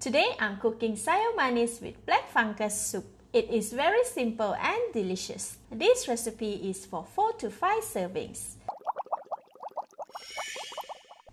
Today I'm cooking sayur manis with black fungus soup. It is very simple and delicious. This recipe is for 4 to 5 servings.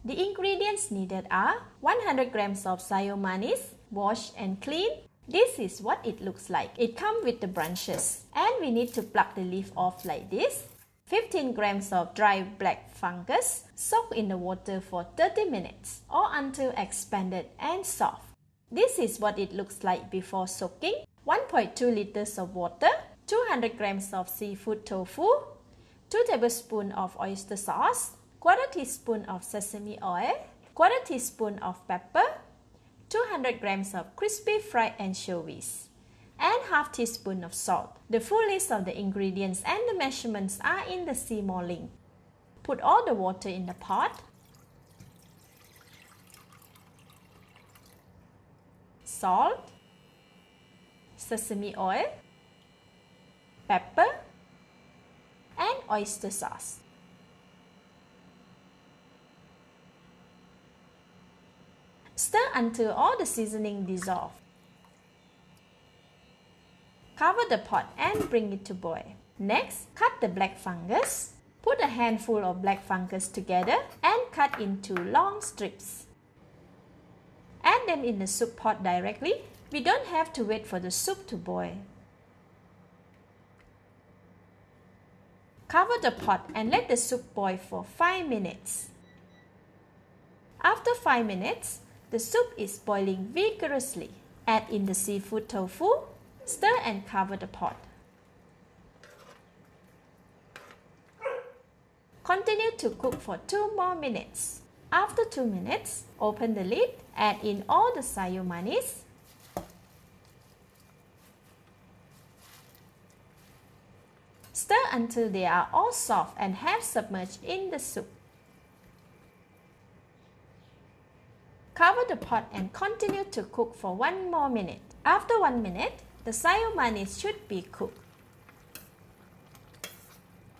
The ingredients needed are 100 grams of sayur manis, washed and cleaned. This is what it looks like. It comes with the branches and we need to pluck the leaf off like this. 15 grams of dry black fungus, soak in the water for 30 minutes or until expanded and soft. This is what it looks like before soaking. 1.2 liters of water, 200 grams of seafood tofu, 2 tablespoons of oyster sauce, quarter teaspoon of sesame oil, quarter teaspoon of pepper, 200 grams of crispy fried anchovies, and half teaspoon of salt. The full list of the ingredients and the measurements are in the see more link. Put all the water in the pot. Salt, sesame oil, pepper, and oyster sauce. Stir until all the seasoning dissolve. Cover the pot and bring it to boil. Next, cut the black fungus. Put a handful of black fungus together and cut into long strips. Add them in the soup pot directly. We don't have to wait for the soup to boil. Cover the pot and let the soup boil for 5 minutes. After 5 minutes, the soup is boiling vigorously. Add in the seafood tofu. Stir and cover the pot. Continue to cook for 2 more minutes. After 2 minutes, open the lid, add in all the sayur manis. Stir until they are all soft and have submerged in the soup. Cover the pot and continue to cook for 1 more minute. After 1 minute, the sayur manis should be cooked.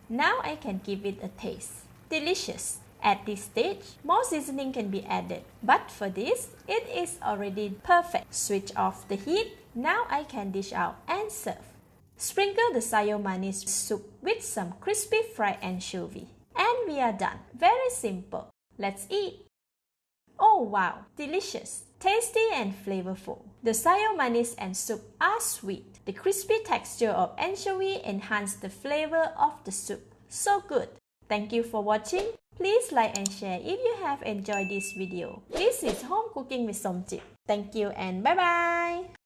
Now I can give it a taste. Delicious! At this stage, more seasoning can be added. But for this, it is already perfect. Switch off the heat. Now I can dish out and serve. Sprinkle the sayur manis soup with some crispy fried anchovy. And we are done. Very simple. Let's eat. Oh wow! Delicious! Tasty and flavorful. The sayur manis and soup are sweet. The crispy texture of anchovy enhances the flavor of the soup. So good! Thank you for watching. Please like and share if you have enjoyed this video. This is Home Cooking with Somjip. Thank you and bye bye!